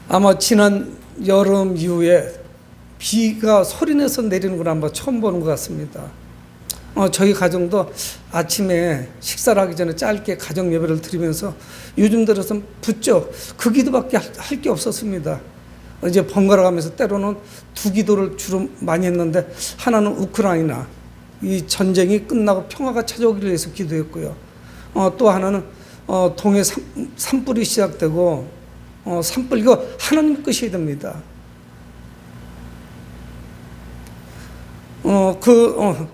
아마 지난 여름 이후에 비가 소리내서 내리는 걸 아마 처음 보는 것 같습니다. 저희 가정도 아침에 식사를 하기 전에 짧게 가정 예배를 드리면서 요즘 들어서 부쩍 그 기도밖에 할 게 없었습니다. 이제 번갈아 가면서 때로는 두 기도를 주로 많이 했는데, 하나는 우크라이나 이 전쟁이 끝나고 평화가 찾아오기를 위해서 기도했고요. 또 하나는 동해 산불이 시작되고 산불 이거 하나님 끄셔야 됩니다.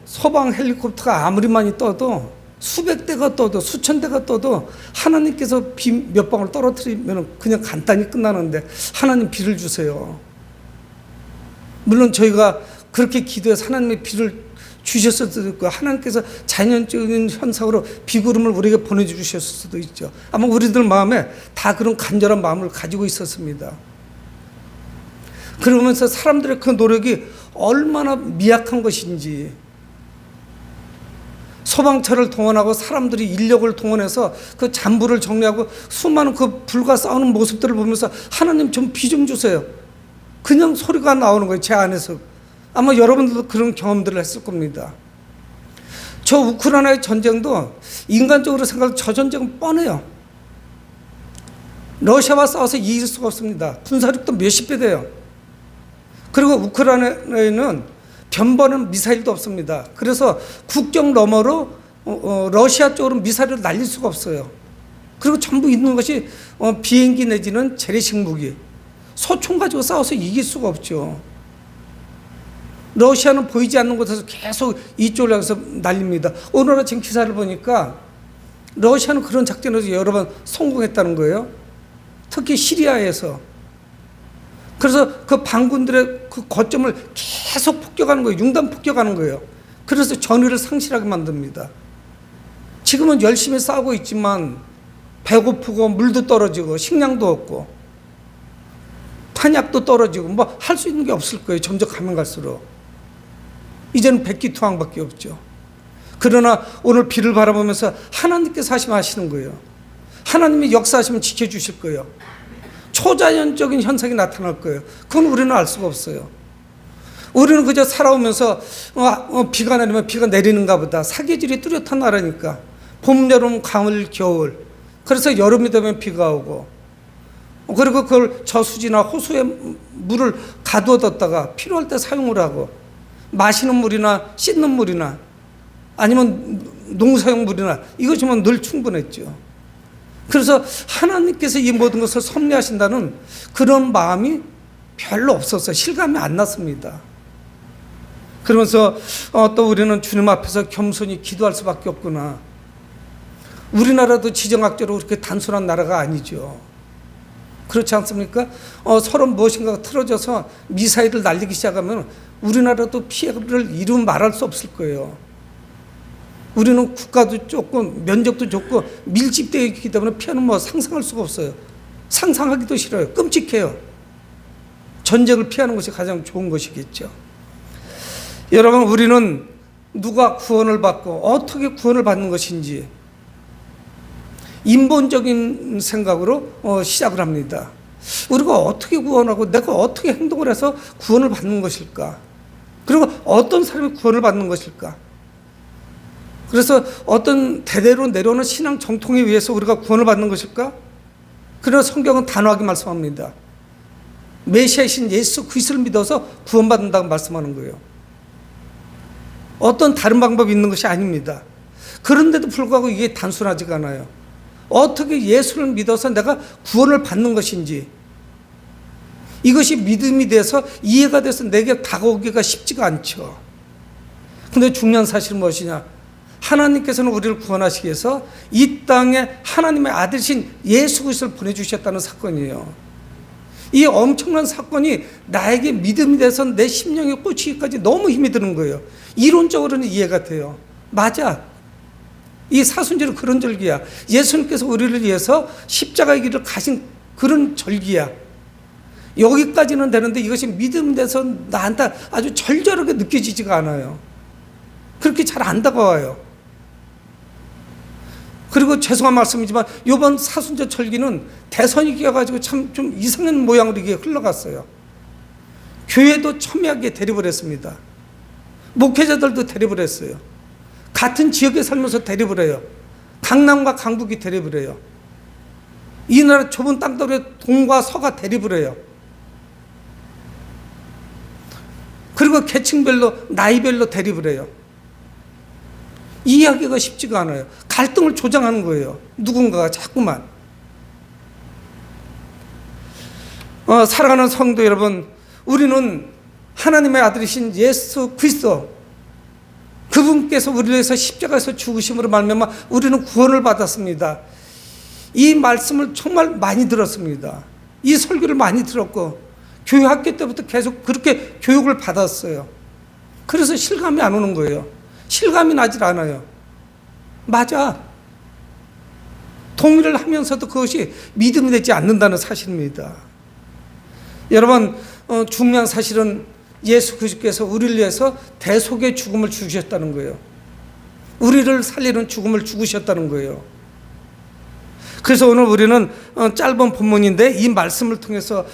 소방 헬리콥터가 아무리 많이 떠도, 수백 대가 떠도, 수천 대가 떠도 하나님께서 비 몇 방울 떨어뜨리면 그냥 간단히 끝나는데, 하나님 비를 주세요. 물론 저희가 그렇게 기도해서 하나님의 비를 주셨을 수도 있고, 하나님께서 자연적인 현상으로 비구름을 우리에게 보내주셨을 수도 있죠. 아마 우리들 마음에 다 그런 간절한 마음을 가지고 있었습니다. 그러면서 사람들의 그 노력이 얼마나 미약한 것인지, 소방차를 동원하고 사람들이 인력을 동원해서 그 잔불을 정리하고 수많은 그 불과 싸우는 모습들을 보면서 하나님 좀 비 좀 주세요. 그냥 소리가 나오는 거예요, 제 안에서. 아마 여러분들도 그런 경험들을 했을 겁니다. 저 우크라이나의 전쟁도 인간적으로 생각해도 저 전쟁은 뻔해요. 러시아와 싸워서 이길 수가 없습니다. 군사력도 몇십 배 돼요. 그리고 우크라이나에는 변번은 미사일도 없습니다. 그래서 국경 너머로 러시아 쪽으로 미사일을 날릴 수가 없어요. 그리고 전부 있는 것이 비행기 내지는 재래식 무기, 소총 가지고 싸워서 이길 수가 없죠. 러시아는 보이지 않는 곳에서 계속 이쪽으로 가서 날립니다. 오늘날 지금 기사를 보니까 러시아는 그런 작전에서 여러 번 성공했다는 거예요. 특히 시리아에서. 그래서 그 반군들의 그 거점을 계속 폭격하는 거예요. 융단 폭격하는 거예요. 그래서 전의를 상실하게 만듭니다. 지금은 열심히 싸우고 있지만 배고프고 물도 떨어지고 식량도 없고 탄약도 떨어지고 뭐 할 수 있는 게 없을 거예요. 점점 가면 갈수록. 이제는 백기투항밖에 없죠. 그러나 오늘 비를 바라보면서 하나님께서 하시는 거예요. 하나님이 역사하시면 지켜주실 거예요. 초자연적인 현상이 나타날 거예요. 그건 우리는 알 수가 없어요. 우리는 그저 살아오면서 비가 내리면 비가 내리는가 보다. 사계절이 뚜렷한 나라니까. 봄, 여름, 가을, 겨울. 그래서 여름이 되면 비가 오고, 그리고 그걸 저수지나 호수에 물을 가두어뒀다가 필요할 때 사용을 하고, 마시는 물이나 씻는 물이나 아니면 농사용 물이나 이것이면 늘 충분했죠. 그래서 하나님께서 이 모든 것을 섭리하신다는 그런 마음이 별로 없었어요. 실감이 안 났습니다. 그러면서 또 우리는 주님 앞에서 겸손히 기도할 수밖에 없구나. 우리나라도 지정학적으로 그렇게 단순한 나라가 아니죠. 그렇지 않습니까? 서로 무엇인가가 틀어져서 미사일을 날리기 시작하면 우리나라도 피해를 이루 말할 수 없을 거예요. 우리는 국가도 좁고 면적도 좁고 밀집되어 있기 때문에 피해는 뭐 상상할 수가 없어요. 상상하기도 싫어요. 끔찍해요. 전쟁을 피하는 것이 가장 좋은 것이겠죠. 여러분, 우리는 누가 구원을 받고 어떻게 구원을 받는 것인지 인본적인 생각으로 시작을 합니다. 우리가 어떻게 구원하고 내가 어떻게 행동을 해서 구원을 받는 것일까? 그리고 어떤 사람이 구원을 받는 것일까? 그래서 어떤 대대로 내려오는 신앙 정통에 의해서 우리가 구원을 받는 것일까? 그러나 성경은 단호하게 말씀합니다. 메시아이신 예수 그리스도를 믿어서 구원받는다고 말씀하는 거예요. 어떤 다른 방법이 있는 것이 아닙니다. 그런데도 불구하고 이게 단순하지가 않아요. 어떻게 예수를 믿어서 내가 구원을 받는 것인지, 이것이 믿음이 돼서 이해가 돼서 내게 다가오기가 쉽지가 않죠. 그런데 중요한 사실은 무엇이냐? 하나님께서는 우리를 구원하시기 위해서 이 땅에 하나님의 아들이신 예수 그리스도를 보내주셨다는 사건이에요. 이 엄청난 사건이 나에게 믿음이 돼서 내 심령에 꽂히기까지 너무 힘이 드는 거예요. 이론적으로는 이해가 돼요. 맞아. 이 사순절은 그런 절기야. 예수님께서 우리를 위해서 십자가의 길을 가신 그런 절기야. 여기까지는 되는데 이것이 믿음 돼서 나한테 아주 절절하게 느껴지지가 않아요. 그렇게 잘 안 다가와요. 그리고 죄송한 말씀이지만 이번 사순절 절기는 대선이 끼어가지고 참 좀 이상한 모양으로 이게 흘러갔어요. 교회도 첨예하게 대립을 했습니다. 목회자들도 대립을 했어요. 같은 지역에 살면서 대립을 해요. 강남과 강북이 대립을 해요. 이 나라 좁은 땅덩어리 동과 서가 대립을 해요. 그리고 계층별로 나이별로 대립을 해요. 이해하기가 쉽지가 않아요. 갈등을 조장하는 거예요. 누군가가 자꾸만. 사랑하는 성도 여러분, 우리는 하나님의 아들이신 예수 그리스도 그분께서 우리를 위해서 십자가에서 죽으심으로 말미암아 우리는 구원을 받았습니다. 이 말씀을 정말 많이 들었습니다. 이 설교를 많이 들었고 교회 학교 때부터 계속 그렇게 교육을 받았어요. 그래서 실감이 안 오는 거예요. 실감이 나질 않아요. 맞아. 동의를 하면서도 그것이 믿음이 되지 않는다는 사실입니다. 여러분, 중요한 사실은 예수 그리스도께서 우리를 위해서 대속의 죽음을 죽으셨다는 거예요. 우리를 살리는 죽음을 죽으셨다는 거예요. 그래서 오늘 우리는 짧은 본문인데 이 말씀을 통해서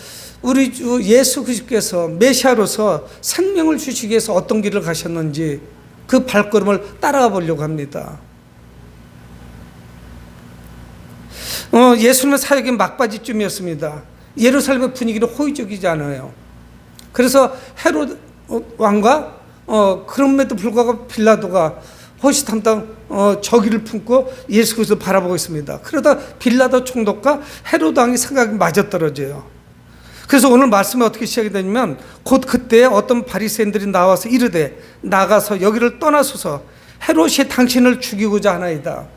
우리 주 예수 그리스도께서 메시아로서 생명을 주시기 위해서 어떤 길을 가셨는지 그 발걸음을 따라가 보려고 합니다. 예수님의 사역이 막바지쯤이었습니다. 예루살렘의 분위기는 호의적이지 않아요. 그래서 헤롯 왕과 그럼에도 불구하고 빌라도가 호시탐탐 저기를 품고 예수 그리스도를 바라보고 있습니다. 그러다 빌라도 총독과 헤롯 왕이 생각이 맞아떨어져요. 그래서 오늘 말씀이 어떻게 시작이 되냐면 곧 그때 어떤 바리새인들이 나와서 이르되 나가서 여기를 떠나소서 헤롯이 당신을 죽이고자 하나이다.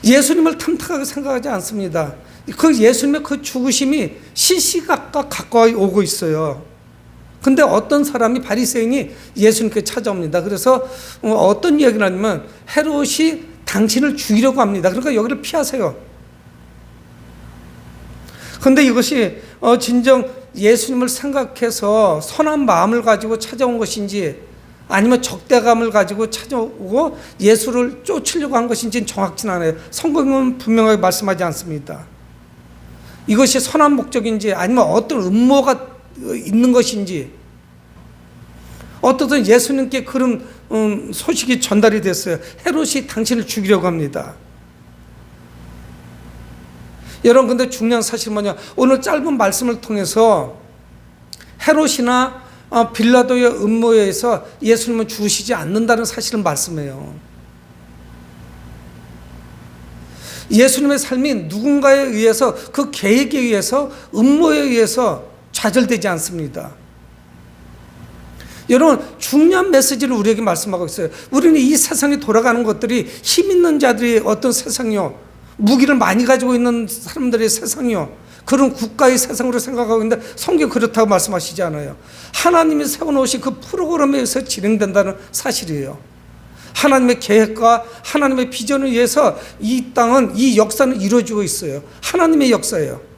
예수님을 탐탁하게 생각하지 않습니다. 그 예수님의 그 죽으심이 시시각각 가까이 오고 있어요. 근데 어떤 사람이 바리새인이 예수님께 찾아옵니다. 그래서 어떤 이야기를 하냐면 헤롯이 당신을 죽이려고 합니다. 그러니까 여기를 피하세요. 근데 이것이 진정 예수님을 생각해서 선한 마음을 가지고 찾아온 것인지 아니면 적대감을 가지고 찾아오고 예수를 쫓으려고 한 것인지는 정확치는 않아요. 성경은 분명하게 말씀하지 않습니다. 이것이 선한 목적인지 아니면 어떤 음모가 있는 것인지 어떻든 예수님께 그런 소식이 전달이 됐어요. 헤롯이 당신을 죽이려고 합니다. 여러분, 근데 중요한 사실은 뭐냐, 오늘 짧은 말씀을 통해서 헤롯이나 빌라도의 음모에 의해서 예수님은 죽으시지 않는다는 사실을 말씀해요. 예수님의 삶이 누군가에 의해서 그 계획에 의해서 음모에 의해서 좌절되지 않습니다. 여러분, 중요한 메시지를 우리에게 말씀하고 있어요. 우리는 이 세상에 돌아가는 것들이 힘 있는 자들이 어떤 세상이요, 무기를 많이 가지고 있는 사람들의 세상이요, 그런 국가의 세상으로 생각하고 있는데 성경 그렇다고 말씀하시지 않아요. 하나님이 세워놓으신 그 프로그램에 의해서 진행된다는 사실이에요. 하나님의 계획과 하나님의 비전에 의해서 이 땅은, 이 역사는 이루어지고 있어요. 하나님의 역사예요.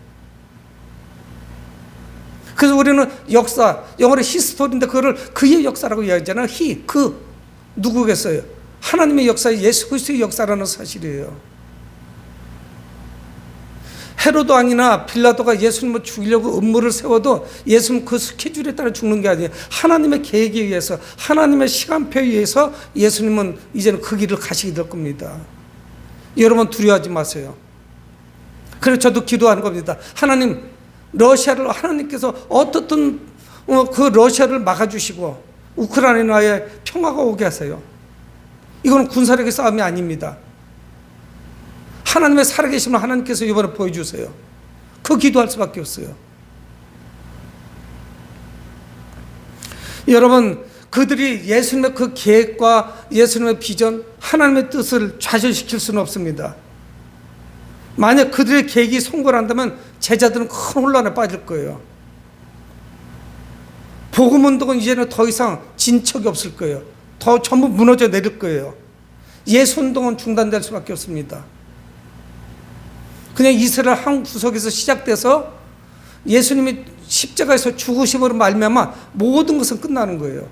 그래서 우리는 역사, 영어로 히스토리인데 그거를 그의 역사라고 이야기하잖아요. 누구겠어요? 하나님의 역사, 예수 그리스도의 역사라는 사실이에요. 헤롯 왕이나 빌라도가 예수님을 죽이려고 음모를 세워도 예수님 그 스케줄에 따라 죽는 게 아니에요. 하나님의 계획에 의해서, 하나님의 시간표에 의해서 예수님은 이제는 그 길을 가시게 될 겁니다. 여러분, 두려워하지 마세요. 그래서 저도 기도하는 겁니다. 하나님, 러시아를 하나님께서 어떻든 그 러시아를 막아주시고 우크라이나에 평화가 오게 하세요. 이거는 군사력의 싸움이 아닙니다. 하나님의 살아계심을 하나님께서 이번에 보여주세요. 그 기도할 수밖에 없어요. 여러분, 그들이 예수님의 그 계획과 예수님의 비전, 하나님의 뜻을 좌절시킬 수는 없습니다. 만약 그들의 계획이 성공한다면 제자들은 큰 혼란에 빠질 거예요. 복음운동은 이제는 더 이상 진척이 없을 거예요. 더 전부 무너져 내릴 거예요. 예수운동은 중단될 수밖에 없습니다. 그냥 이스라엘 한 구석에서 시작돼서 예수님이 십자가에서 죽으심으로 말미암아 모든 것은 끝나는 거예요.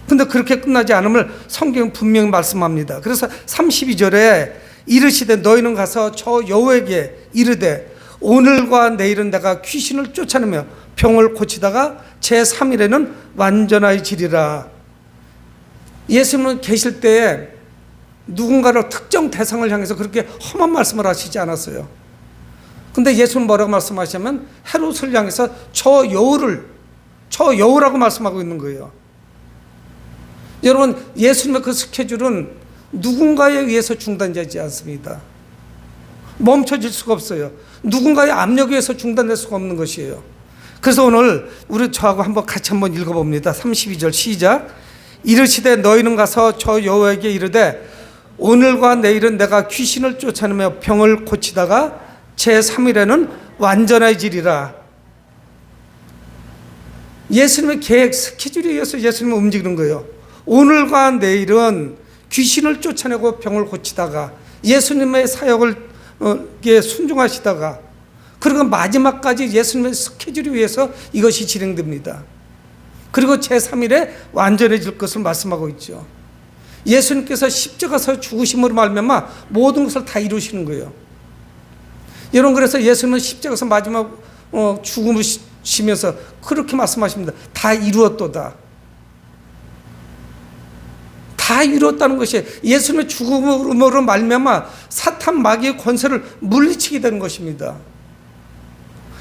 근데 그렇게 끝나지 않음을 성경은 분명히 말씀합니다. 그래서 32절에 이르시되 너희는 가서 저 여호와에게 이르되 오늘과 내일은 내가 귀신을 쫓아내며 병을 고치다가 제3일에는 완전하여지리라. 예수님은 계실 때에 누군가를 특정 대상을 향해서 그렇게 험한 말씀을 하시지 않았어요. 근데 예수는 뭐라고 말씀하시냐면 헤롯을 향해서 저 여우라고 말씀하고 있는 거예요. 여러분, 예수님의 그 스케줄은 누군가에 의해서 중단되지 않습니다. 멈춰질 수가 없어요. 누군가의 압력에 의해서 중단될 수가 없는 것이에요. 그래서 오늘 우리 저하고 같이 한번 읽어봅니다. 32절 시작. 이르시되 너희는 가서 저 여호와에게 이르되 오늘과 내일은 내가 귀신을 쫓아내며 병을 고치다가 제3일에는 완전해지리라. 예수님의 계획, 스케줄에 의해서 예수님은 움직이는 거예요. 오늘과 내일은 귀신을 쫓아내고 병을 고치다가 예수님의 사역을 순종하시다가 그리고 마지막까지 예수님의 스케줄에 의해서 이것이 진행됩니다. 그리고 제3일에 완전해질 것을 말씀하고 있죠. 예수님께서 십자가에서 죽으심으로 말미암아 모든 것을 다 이루시는 거예요. 여러분, 그래서 예수님은 십자가에서 마지막 죽음을 쉬면서 그렇게 말씀하십니다. 다 이루었도다. 다 이루었다는 것이 예수님의 죽음으로 말미암아 사탄 마귀의 권세를 물리치게 되는 것입니다.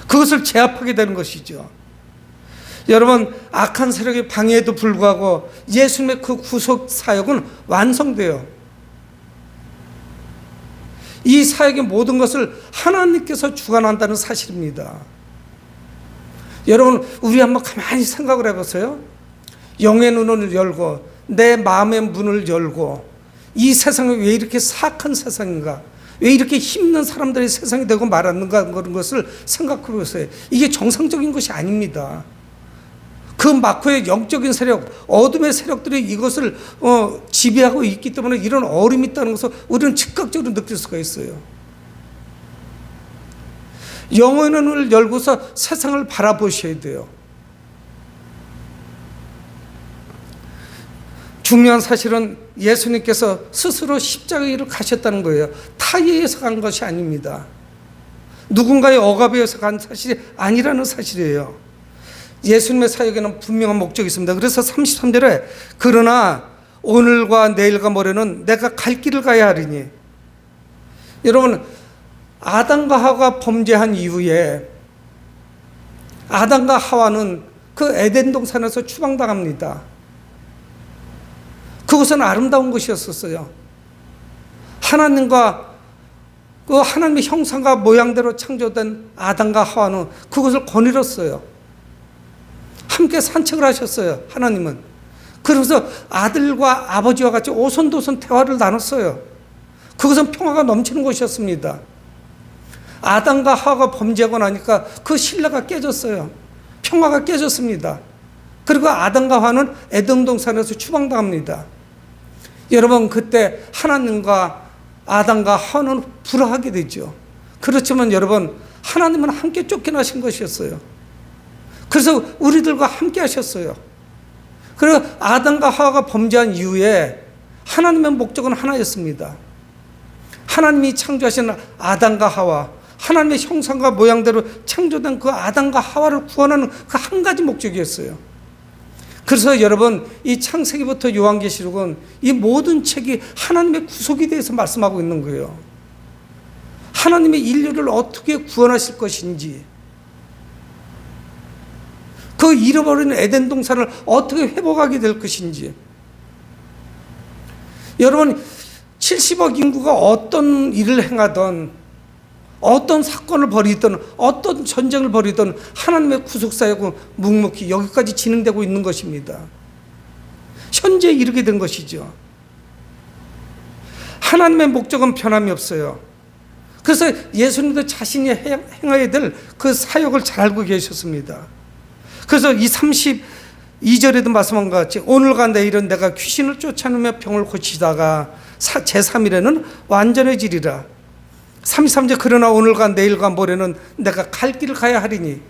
그것을 제압하게 되는 것이죠. 여러분, 악한 세력의 방해에도 불구하고 예수님의 그 구속 사역은 완성돼요. 이 사역의 모든 것을 하나님께서 주관한다는 사실입니다. 여러분, 우리 한번 가만히 생각을 해보세요. 영의 눈을 열고 내 마음의 문을 열고 이 세상이 왜 이렇게 사악한 세상인가, 왜 이렇게 힘든 사람들의 세상이 되고 말았는가, 그런 것을 생각해 보세요. 이게 정상적인 것이 아닙니다. 그 마코의 영적인 세력, 어둠의 세력들이 이것을 지배하고 있기 때문에 이런 어려움이 있다는 것을 우리는 즉각적으로 느낄 수가 있어요. 영의 눈을 열고서 세상을 바라보셔야 돼요. 중요한 사실은 예수님께서 스스로 십자가의 길을 가셨다는 거예요. 타에 의해서 간 것이 아닙니다. 누군가의 억압에 의해서 간 사실이 아니라는 사실이에요. 예수님의 사역에는 분명한 목적이 있습니다. 그래서 33절에 그러나 오늘과 내일과 모레는 내가 갈 길을 가야 하리니. 여러분, 아담과 하와가 범죄한 이후에 아담과 하와는 그 에덴 동산에서 추방당합니다. 그것은 아름다운 것이었었어요. 하나님과 그 하나님의 형상과 모양대로 창조된 아담과 하와는 그것을 거닐었어요. 함께 산책을 하셨어요. 하나님은. 그래서 아들과 아버지와 같이 오손도손 대화를 나눴어요. 그것은 평화가 넘치는 것이었습니다. 아담과 하와가 범죄하고 나니까 그 신뢰가 깨졌어요. 평화가 깨졌습니다. 그리고 아담과 하와는 에덴 동산에서 추방당합니다. 여러분, 그때 하나님과 아담과 하와는 불화하게 되죠. 그렇지만 여러분, 하나님은 함께 쫓겨나신 것이었어요. 그래서 우리들과 함께 하셨어요. 그리고 아담과 하와가 범죄한 이후에 하나님의 목적은 하나였습니다. 하나님이 창조하신 아담과 하와, 하나님의 형상과 모양대로 창조된 그 아담과 하와를 구원하는 그 한 가지 목적이었어요. 그래서 여러분, 이 창세기부터 요한계시록은 이 모든 책이 하나님의 구속에 대해서 말씀하고 있는 거예요. 하나님의 인류를 어떻게 구원하실 것인지, 그 잃어버린 에덴 동산을 어떻게 회복하게 될 것인지. 여러분, 70억 인구가 어떤 일을 행하던, 어떤 사건을 벌이든, 어떤 전쟁을 벌이든 하나님의 구속사역은 묵묵히 여기까지 진행되고 있는 것입니다. 현재 이르게 된 것이죠. 하나님의 목적은 변함이 없어요. 그래서 예수님도 자신이 행해야 될 그 사역을 잘 알고 계셨습니다. 그래서 이 32절에도 말씀한 것 같이 오늘과 내일은 내가 귀신을 쫓아내며 병을 고치다가 제3일에는 완전해지리라. 33절 그러나 오늘과 내일과 모레는 내가 갈 길을 가야 하리니.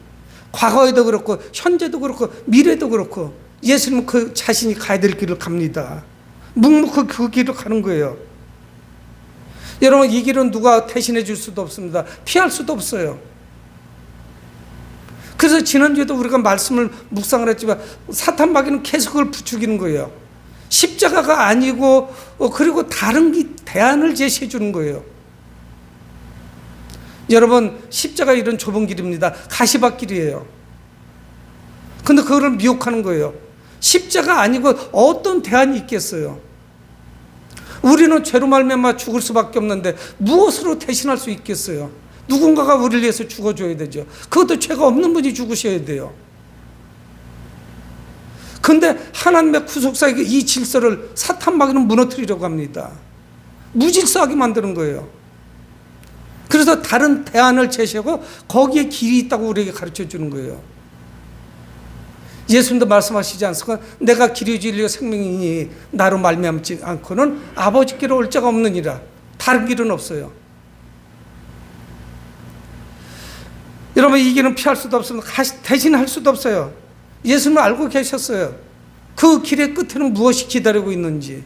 과거에도 그렇고 현재도 그렇고 미래도 그렇고 예수님은 그 자신이 가야 될 길을 갑니다. 묵묵히 그 길을 가는 거예요. 여러분, 이 길은 누가 대신해 줄 수도 없습니다. 피할 수도 없어요. 그래서 지난주에도 우리가 말씀을 묵상을 했지만 사탄 마귀는 계속 그걸 부추기는 거예요. 십자가가 아니고 그리고 다른 대안을 제시해 주는 거예요. 여러분, 십자가 이런 좁은 길입니다. 가시밭길이에요. 근데 그거를 미혹하는 거예요. 십자가 아니고 어떤 대안이 있겠어요? 우리는 죄로 말미암아 죽을 수밖에 없는데 무엇으로 대신할 수 있겠어요? 누군가가 우리를 위해서 죽어줘야 되죠. 그것도 죄가 없는 분이 죽으셔야 돼요. 그런데 하나님의 구속사의 이 질서를 사탄 마귀는 무너뜨리려고 합니다. 무질서하게 만드는 거예요. 그래서 다른 대안을 제시하고 거기에 길이 있다고 우리에게 가르쳐 주는 거예요. 예수님도 말씀하시지 않습니까? 내가 길이 진리가 생명이니 나로 말미암지 않고는 아버지께로 올 자가 없느니라. 다른 길은 없어요. 여러분, 이 길은 피할 수도 없습니다. 대신할 수도 없어요. 예수님은 알고 계셨어요. 그 길의 끝에는 무엇이 기다리고 있는지.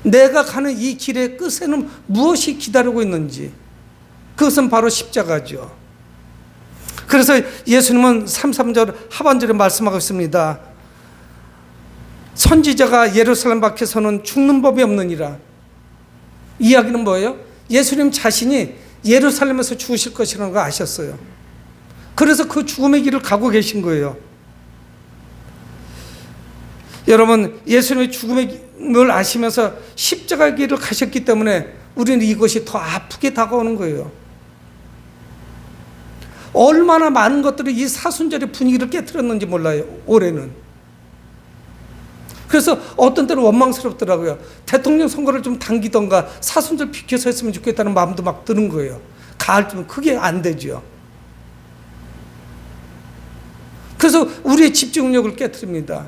내가 가는 이 길의 끝에는 무엇이 기다리고 있는지. 그것은 바로 십자가죠. 그래서 예수님은 33절 하반절에 말씀하고 있습니다. 선지자가 예루살렘 밖에서는 죽는 법이 없느니라. 이야기는 뭐예요? 예수님 자신이 예루살렘에서 죽으실 것이라는 걸 아셨어요. 그래서 그 죽음의 길을 가고 계신 거예요. 여러분, 예수님의 죽음을 아시면서 십자가의 길을 가셨기 때문에 우리는 이것이 더 아프게 다가오는 거예요. 얼마나 많은 것들이 이 사순절의 분위기를 깨뜨렸는지 몰라요, 올해는. 그래서 어떤 때는 원망스럽더라고요. 대통령 선거를 좀 당기던가 사순절 비켜서 했으면 좋겠다는 마음도 막 드는 거예요. 가을쯤은 그게 안 되죠. 그래서 우리의 집중력을 깨뜨립니다.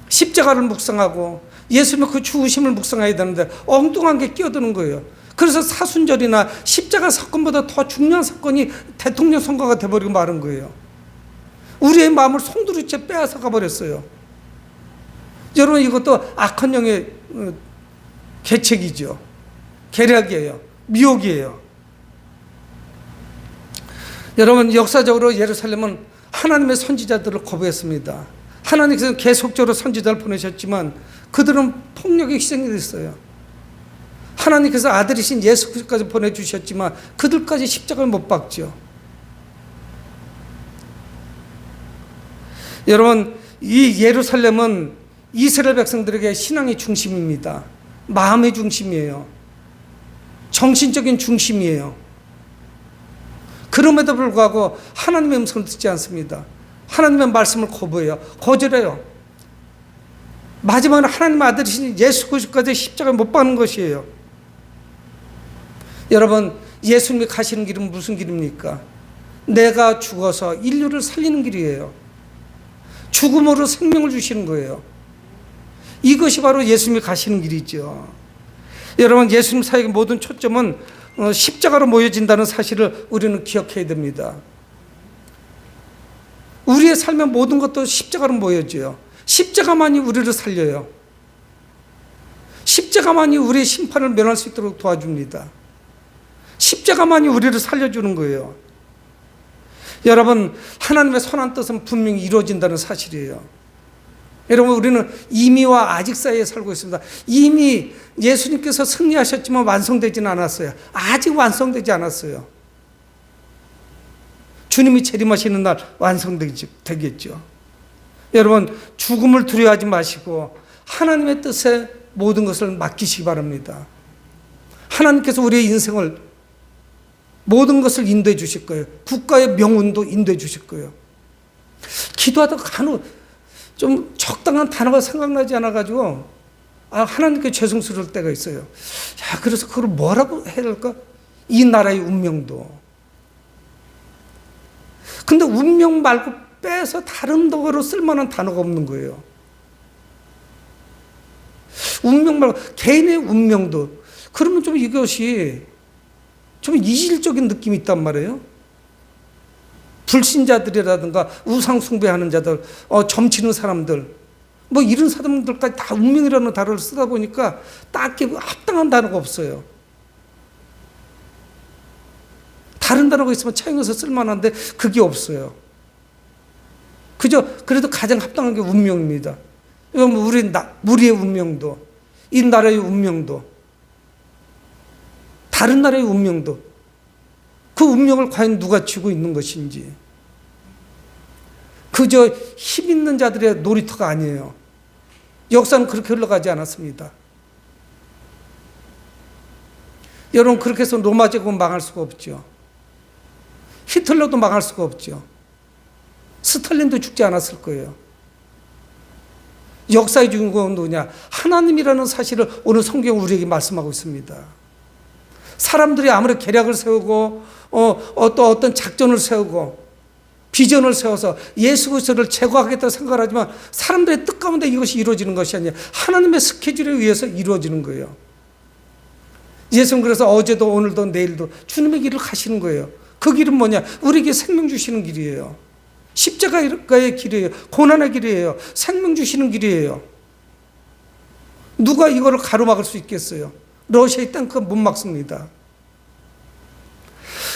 십자가를 묵상하고 예수님의 그 죽으심을 묵상해야 되는데 엉뚱한 게 끼어드는 거예요. 그래서 사순절이나 십자가 사건보다 더 중요한 사건이 대통령 선거가 돼버리고 마른 거예요. 우리의 마음을 송두리째 빼앗아 가버렸어요. 여러분, 이것도 악한 영의 계책이죠. 계략이에요. 미혹이에요. 여러분, 역사적으로 예루살렘은 하나님의 선지자들을 거부했습니다. 하나님께서 계속적으로 선지자를 보내셨지만 그들은 폭력에 희생이 됐어요. 하나님께서 아들이신 예수 그리스도까지 보내주셨지만 그들까지 십자가를 못 박죠. 여러분, 이 예루살렘은 이스라엘 백성들에게 신앙의 중심입니다. 마음의 중심이에요. 정신적인 중심이에요. 그럼에도 불구하고 하나님의 음성을 듣지 않습니다. 하나님의 말씀을 거부해요. 거절해요. 마지막으로 하나님의 아들이신 예수 그리스도까지 십자가에 못 박는 것이에요. 여러분, 예수님이 가시는 길은 무슨 길입니까? 내가 죽어서 인류를 살리는 길이에요. 죽음으로 생명을 주시는 거예요. 이것이 바로 예수님이 가시는 길이죠. 여러분, 예수님 사역의 모든 초점은 십자가로 모여진다는 사실을 우리는 기억해야 됩니다. 우리의 삶의 모든 것도 십자가로 모여져요. 십자가만이 우리를 살려요. 십자가만이 우리의 심판을 면할 수 있도록 도와줍니다. 십자가만이 우리를 살려주는 거예요. 여러분, 하나님의 선한 뜻은 분명히 이루어진다는 사실이에요. 여러분, 우리는 이미와 아직 사이에 살고 있습니다. 이미 예수님께서 승리하셨지만 완성되지는 않았어요. 아직 완성되지 않았어요. 주님이 재림하시는 날 완성되겠죠. 여러분, 죽음을 두려워하지 마시고 하나님의 뜻에 모든 것을 맡기시기 바랍니다. 하나님께서 우리의 인생을 모든 것을 인도해 주실 거예요. 국가의 명운도 인도해 주실 거예요. 기도하다가 간혹 좀 적당한 단어가 생각나지 않아가지고 하나님께 죄송스러울 때가 있어요. 야, 그래서 그걸 뭐라고 해야 될까? 이 나라의 운명도. 근데 운명 말고 빼서 다른 도구로 쓸만한 단어가 없는 거예요. 운명 말고 개인의 운명도. 그러면 좀 이것이 좀 이질적인 느낌이 있단 말이에요. 불신자들이라든가 우상 숭배하는 자들, 점치는 사람들, 뭐 이런 사람들까지 다 운명이라는 단어를 쓰다 보니까 딱히 합당한 단어가 없어요. 다른 단어가 있으면 차용해서 쓸만한데 그게 없어요. 그래도 가장 합당한 게 운명입니다. 우리의 운명도, 이 나라의 운명도, 다른 나라의 운명도, 그 운명을 과연 누가 쥐고 있는 것인지, 그저 힘 있는 자들의 놀이터가 아니에요. 역사는 그렇게 흘러가지 않았습니다. 여러분, 그렇게 해서 로마 제국은 망할 수가 없죠. 히틀러도 망할 수가 없죠. 스탈린도 죽지 않았을 거예요. 역사의 주인공은 누구냐? 하나님이라는 사실을 오늘 성경은 우리에게 말씀하고 있습니다. 사람들이 아무리 계략을 세우고 또 어떤 작전을 세우고 비전을 세워서 예수 그리스도를 제거하겠다고 생각을 하지만 사람들의 뜻 가운데 이것이 이루어지는 것이 아니라 하나님의 스케줄에 의해서 이루어지는 거예요. 예수는 그래서 어제도 오늘도 내일도 주님의 길을 가시는 거예요. 그 길은 뭐냐? 우리에게 생명 주시는 길이에요. 십자가의 길이에요. 고난의 길이에요. 생명 주시는 길이에요. 누가 이거를 가로막을 수 있겠어요? 러시아의 땅 그거 못 막습니다.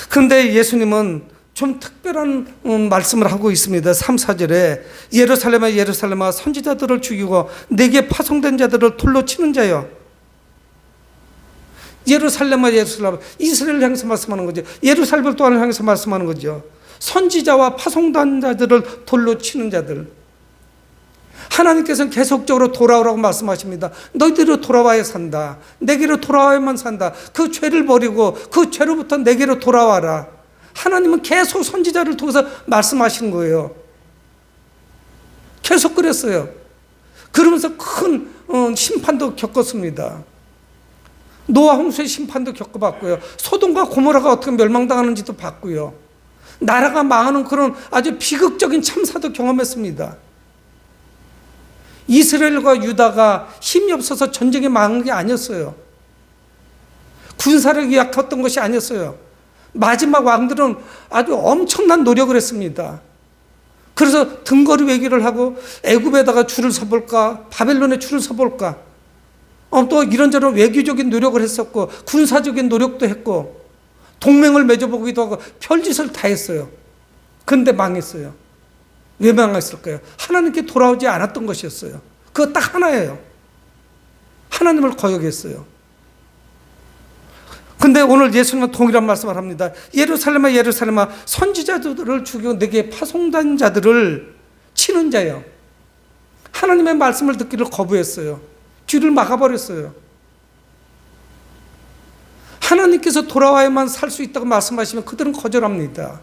그런데 예수님은 좀 특별한 말씀을 하고 있습니다. 3, 4절에 예루살렘아 예루살렘아 선지자들을 죽이고 내게 파송된 자들을 돌로 치는 자여. 예루살렘아 예루살렘아, 이스라엘을 향해서 말씀하는 거죠. 예루살렘을 또한 향해서 말씀하는 거죠. 선지자와 파송된 자들을 돌로 치는 자들. 하나님께서는 계속적으로 돌아오라고 말씀하십니다. 너희들이 돌아와야 산다. 내게로 돌아와야만 산다. 그 죄를 버리고 그 죄로부터 내게로 돌아와라. 하나님은 계속 선지자를 통해서 말씀하시는 거예요. 계속 그랬어요. 그러면서 큰 심판도 겪었습니다. 노아 홍수의 심판도 겪어봤고요. 소돔과 고모라가 어떻게 멸망당하는지도 봤고요. 나라가 망하는 그런 아주 비극적인 참사도 경험했습니다. 이스라엘과 유다가 힘이 없어서 전쟁에 망한 게 아니었어요. 군사력이 약했던 것이 아니었어요. 마지막 왕들은 아주 엄청난 노력을 했습니다. 그래서 등거리 외교를 하고 애굽에다가 줄을 서볼까, 바벨론에 줄을 서볼까, 또 이런저런 외교적인 노력을 했었고 군사적인 노력도 했고 동맹을 맺어보기도 하고 별짓을 다 했어요. 그런데 망했어요. 왜 망했을까요? 하나님께 돌아오지 않았던 것이었어요. 그거 딱 하나예요. 하나님을 거역했어요. 근데 오늘 예수님은 동일한 말씀을 합니다. 예루살렘아 예루살렘아 선지자들을 죽이고 내게 파송된 자들을 치는 자여. 하나님의 말씀을 듣기를 거부했어요. 귀를 막아버렸어요. 하나님께서 돌아와야만 살 수 있다고 말씀하시면 그들은 거절합니다.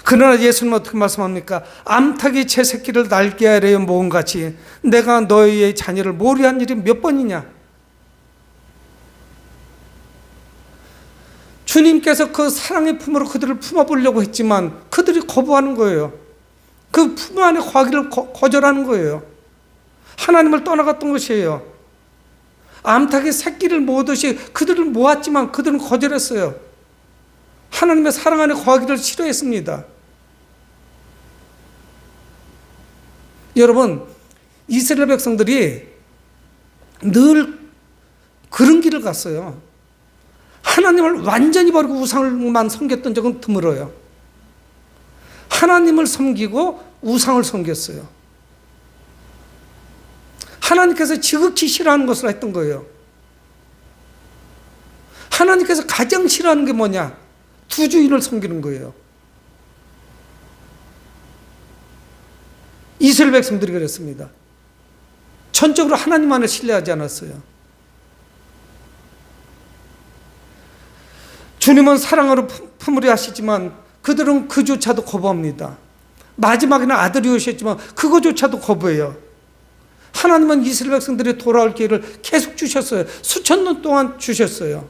그러나 예수님은 어떻게 말씀합니까? 암탉이 제 새끼를 날개 아래에 모은 같이 내가 너희의 자녀를 모리한 일이 몇 번이냐? 주님께서 그 사랑의 품으로 그들을 품어보려고 했지만 그들이 거부하는 거예요. 그 품 안에 거하기를 거절하는 거예요. 하나님을 떠나갔던 것이에요. 암탉이 새끼를 모으듯이 그들을 모았지만 그들은 거절했어요. 하나님의 사랑 안에 거하기를 싫어했습니다. 여러분, 이스라엘 백성들이 늘 그런 길을 갔어요. 하나님을 완전히 버리고 우상을만 섬겼던 적은 드물어요. 하나님을 섬기고 우상을 섬겼어요. 하나님께서 지극히 싫어하는 것을 했던 거예요. 하나님께서 가장 싫어하는 게 뭐냐? 두 주인을 섬기는 거예요. 이스라엘 백성들이 그랬습니다. 전적으로 하나님만을 신뢰하지 않았어요. 주님은 사랑으로 품으려 하시지만 그들은 그조차도 거부합니다. 마지막에는 아들이 오셨지만 그거조차도 거부해요. 하나님은 이스라엘 백성들이 돌아올 기회를 계속 주셨어요. 수천 년 동안 주셨어요.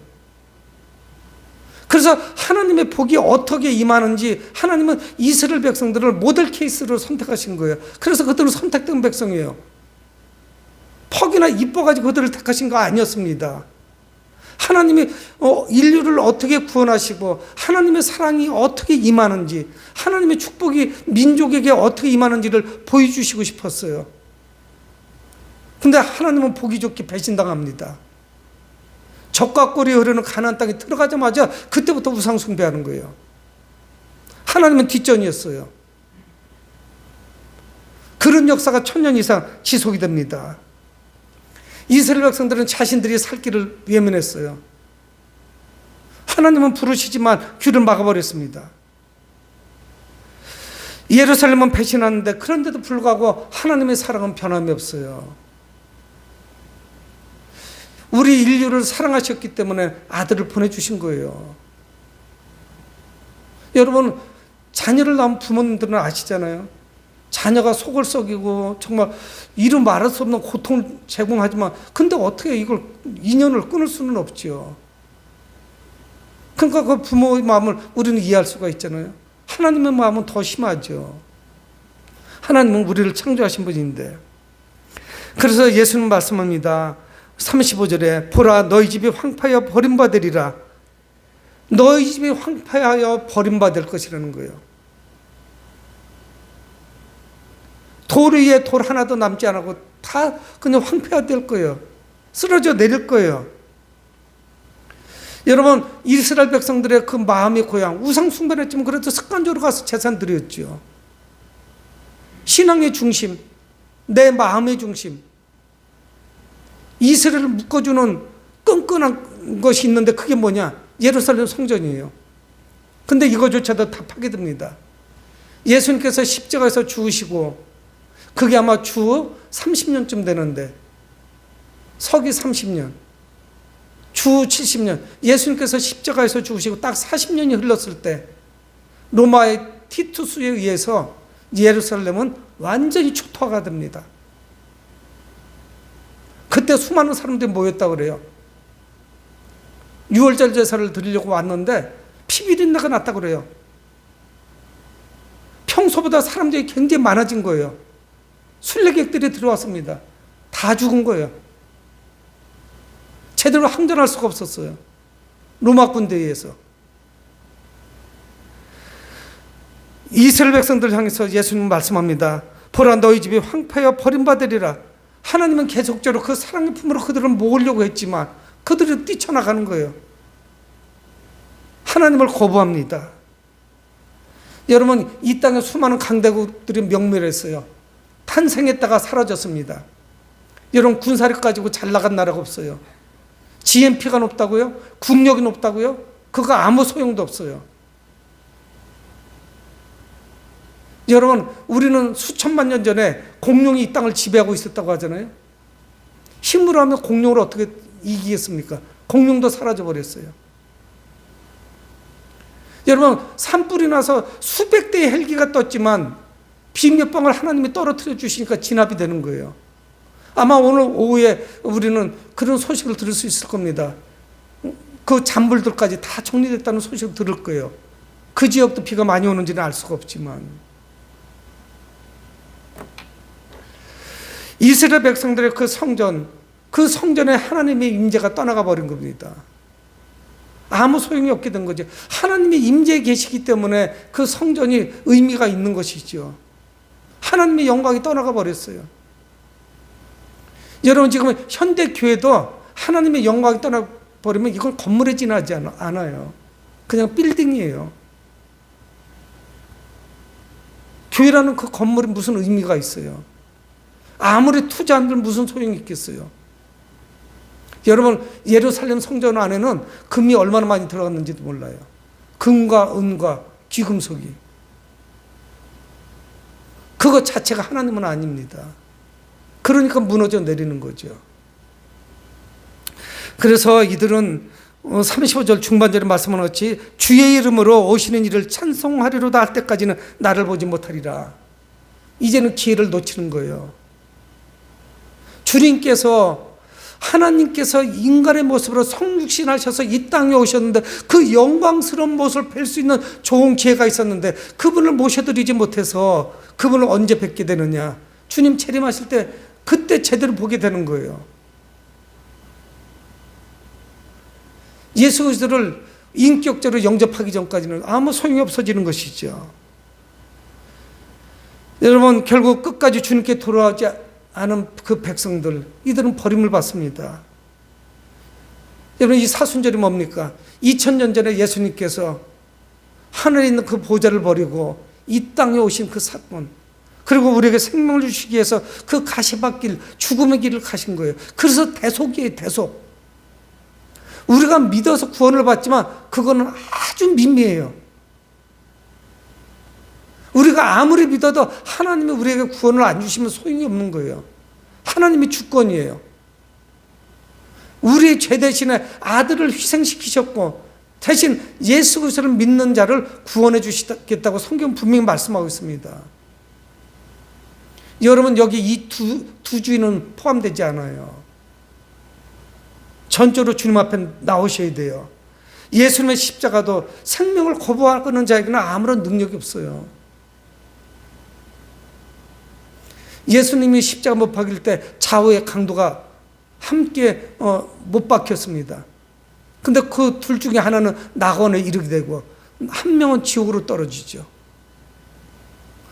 그래서 하나님의 복이 어떻게 임하는지 하나님은 이스라엘 백성들을 모델 케이스로 선택하신 거예요. 그래서 그들은 선택된 백성이에요. 퍽이나 이뻐가지고 그들을 택하신 거 아니었습니다. 하나님이 인류를 어떻게 구원하시고 하나님의 사랑이 어떻게 임하는지, 하나님의 축복이 민족에게 어떻게 임하는지를 보여주시고 싶었어요. 근데 하나님은 보기 좋게 배신당합니다. 적과 꿀이 흐르는 가나안 땅에 들어가자마자 그때부터 우상 숭배하는 거예요. 하나님은 뒷전이었어요. 그런 역사가 1000년 이상 지속이 됩니다. 이스라엘 백성들은 자신들이 살 길을 외면했어요. 하나님은 부르시지만 귀를 막아버렸습니다. 예루살렘은 배신하는데 그런데도 불구하고 하나님의 사랑은 변함이 없어요. 우리 인류를 사랑하셨기 때문에 아들을 보내주신 거예요. 여러분, 자녀를 낳은 부모님들은 아시잖아요. 자녀가 속을 썩이고 정말 이루 말할 수 없는 고통을 제공하지만 근데 어떻게 이걸 인연을 끊을 수는 없지요. 그러니까 그 부모의 마음을 우리는 이해할 수가 있잖아요. 하나님의 마음은 더 심하죠. 하나님은 우리를 창조하신 분인데. 그래서 예수님 말씀합니다. 35절에 보라 너희 집이 황폐하여 버림받으리라. 너희 집이 황폐하여 버림받을 것이라는 거예요. 돌 위에 돌 하나도 남지 않고 다 그냥 황폐화될 거예요. 쓰러져 내릴 거예요. 여러분, 이스라엘 백성들의 그 마음의 고향, 우상 숭배를 했지만 그래도 습관적으로 가서 제사 드렸죠. 신앙의 중심, 내 마음의 중심, 이스라엘을 묶어주는 끈끈한 것이 있는데 그게 뭐냐? 예루살렘 성전이에요. 근데 이거조차도 다 파괴됩니다. 예수님께서 십자가에서 죽으시고 그게 아마 주 30년쯤 되는데 서기 30년, 주 70년, 예수님께서 십자가에서 죽으시고 딱 40년이 흘렀을 때 로마의 티투스에 의해서 예루살렘은 완전히 초토화가 됩니다. 그때 수많은 사람들이 모였다고 그래요. 유월절 제사를 드리려고 왔는데 피비린내가 났다고 그래요. 평소보다 사람들이 굉장히 많아진 거예요. 순례객들이 들어왔습니다. 다 죽은 거예요. 제대로 항전할 수가 없었어요. 로마 군대에 의해서. 이스라엘 백성들 향해서 예수님 말씀합니다. 보라 너희 집이 황폐하여 버림받으리라. 하나님은 계속적으로 그 사랑의 품으로 그들을 모으려고 했지만 그들이 뛰쳐나가는 거예요. 하나님을 거부합니다. 여러분, 이 땅에 수많은 강대국들이 명멸했어요. 탄생했다가 사라졌습니다. 여러분, 군사력 가지고 잘 나간 나라가 없어요. GNP가 높다고요? 국력이 높다고요? 그거 아무 소용도 없어요. 여러분, 우리는 수천만 년 전에 공룡이 이 땅을 지배하고 있었다고 하잖아요. 힘으로 하면 공룡을 어떻게 이기겠습니까? 공룡도 사라져버렸어요. 여러분, 산불이 나서 수백 대의 헬기가 떴지만 비행병을 하나님이 떨어뜨려 주시니까 진압이 되는 거예요. 아마 오늘 오후에 우리는 그런 소식을 들을 수 있을 겁니다. 그 잔불들까지 다 정리됐다는 소식을 들을 거예요. 그 지역도 비가 많이 오는지는 알 수가 없지만. 이스라엘 백성들의 그 성전에 하나님의 임재가 떠나가 버린 겁니다. 아무 소용이 없게 된 거죠. 하나님의 임재에 계시기 때문에 그 성전이 의미가 있는 것이죠. 하나님의 영광이 떠나가 버렸어요. 여러분, 지금 현대 교회도 하나님의 영광이 떠나버리면 이건 건물에 지나지 않아요. 그냥 빌딩이에요. 교회라는 그 건물이 무슨 의미가 있어요? 아무리 투자한들 무슨 소용이 있겠어요? 여러분, 예루살렘 성전 안에는 금이 얼마나 많이 들어갔는지도 몰라요. 금과 은과 귀금속이. 그것 자체가 하나님은 아닙니다. 그러니까 무너져 내리는 거죠. 그래서 이들은 35절 중반절에 말씀은 어찌 주의 이름으로 오시는 이를 찬송하리로다 할 때까지는 나를 보지 못하리라. 이제는 기회를 놓치는 거예요. 주님께서 하나님께서 인간의 모습으로 성육신하셔서 이 땅에 오셨는데 그 영광스러운 모습을 뵐 수 있는 좋은 기회가 있었는데 그분을 모셔드리지 못해서 그분을 언제 뵙게 되느냐. 주님 재림하실 때 그때 제대로 보게 되는 거예요. 예수 그리스도를 인격적으로 영접하기 전까지는 아무 소용이 없어지는 것이죠. 여러분, 결국 끝까지 주님께 돌아오지 않은 그 백성들, 이들은 버림을 받습니다. 여러분, 이 사순절이 뭡니까? 2000년 전에 예수님께서 하늘에 있는 그 보좌를 버리고 이 땅에 오신 그 사건, 그리고 우리에게 생명을 주시기 위해서 그 가시밭길, 죽음의 길을 가신 거예요. 그래서 대속이에요, 대속. 우리가 믿어서 구원을 받지만 그거는 아주 미미해요. 우리가 아무리 믿어도 하나님이 우리에게 구원을 안 주시면 소용이 없는 거예요. 하나님이 주권이에요. 우리의 죄 대신에 아들을 희생시키셨고 대신 예수 그리스도를 믿는 자를 구원해 주시겠다고 성경 분명히 말씀하고 있습니다. 여러분, 여기 이 두 주인은 포함되지 않아요. 전적으로 주님 앞에 나오셔야 돼요. 예수님의 십자가도 생명을 거부하는 자에게는 아무런 능력이 없어요. 예수님이 십자가 못 박힐 때 좌우의 강도가 함께 못 박혔습니다. 근데 그 둘 중에 하나는 낙원에 이르게 되고 한 명은 지옥으로 떨어지죠.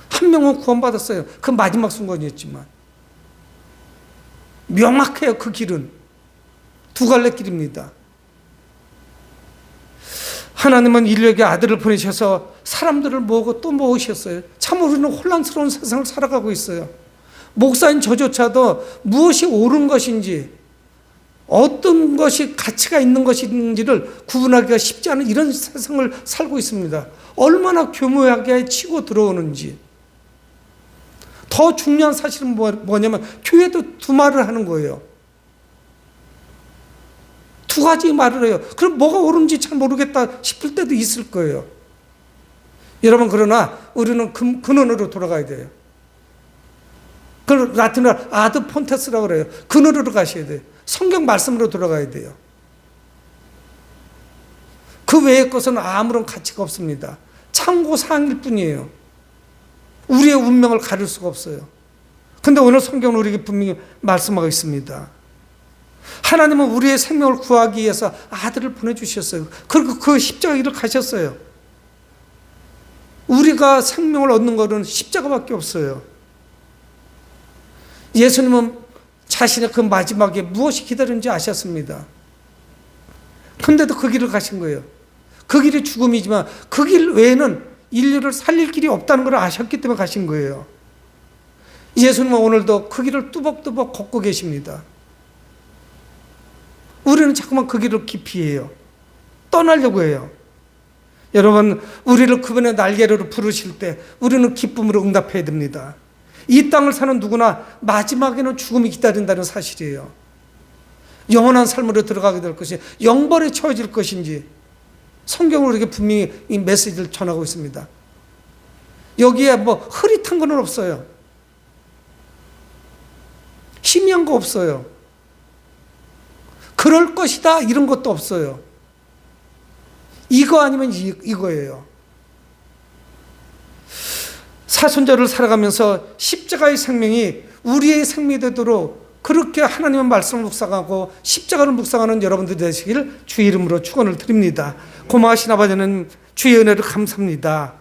한 명은 구원받았어요. 그 마지막 순간이었지만. 명확해요, 그 길은. 두 갈래 길입니다. 하나님은 인류에게 아들을 보내셔서 사람들을 모으고 또 모으셨어요. 참 우리는 혼란스러운 세상을 살아가고 있어요. 목사인 저조차도 무엇이 옳은 것인지, 어떤 것이 가치가 있는 것인지를 구분하기가 쉽지 않은 이런 세상을 살고 있습니다. 얼마나 교묘하게 치고 들어오는지. 더 중요한 사실은 뭐냐면 교회도 두 말을 하는 거예요. 두 가지 말을 해요. 그럼 뭐가 옳은지 잘 모르겠다 싶을 때도 있을 거예요. 여러분, 그러나 우리는 근원으로 돌아가야 돼요. 그 라틴어로 아드 폰테스라고 그래요. 근원으로 가셔야 돼요. 성경 말씀으로 돌아가야 돼요. 그 외의 것은 아무런 가치가 없습니다. 참고사항일 뿐이에요. 우리의 운명을 가릴 수가 없어요. 그런데 오늘 성경은 우리에게 분명히 말씀하고 있습니다. 하나님은 우리의 생명을 구하기 위해서 아들을 보내주셨어요. 그리고 그 십자가 길을 가셨어요. 우리가 생명을 얻는 것은 십자가밖에 없어요. 예수님은 자신의 그 마지막에 무엇이 기다리는지 아셨습니다. 그런데도 그 길을 가신 거예요. 그 길이 죽음이지만 그 길 외에는 인류를 살릴 길이 없다는 걸 아셨기 때문에 가신 거예요. 예수님은 오늘도 그 길을 뚜벅뚜벅 걷고 계십니다. 우리는 자꾸만 그 길을 기피해요. 떠나려고 해요. 여러분, 우리를 그분의 날개로 부르실 때 우리는 기쁨으로 응답해야 됩니다. 이 땅을 사는 누구나 마지막에는 죽음이 기다린다는 사실이에요. 영원한 삶으로 들어가게 될 것이 영벌에 처해질 것인지 성경으로 이렇게 분명히 이 메시지를 전하고 있습니다. 여기에 뭐 흐릿한 건 없어요. 희미한 거 없어요. 그럴 것이다 이런 것도 없어요. 이거 아니면 이거예요. 사순절을 살아가면서 십자가의 생명이 우리의 생명이 되도록 그렇게 하나님의 말씀을 묵상하고 십자가를 묵상하는 여러분들 되시길 주의 이름으로 축원을 드립니다. 고마우신 아버지는 주의 은혜를 감사합니다.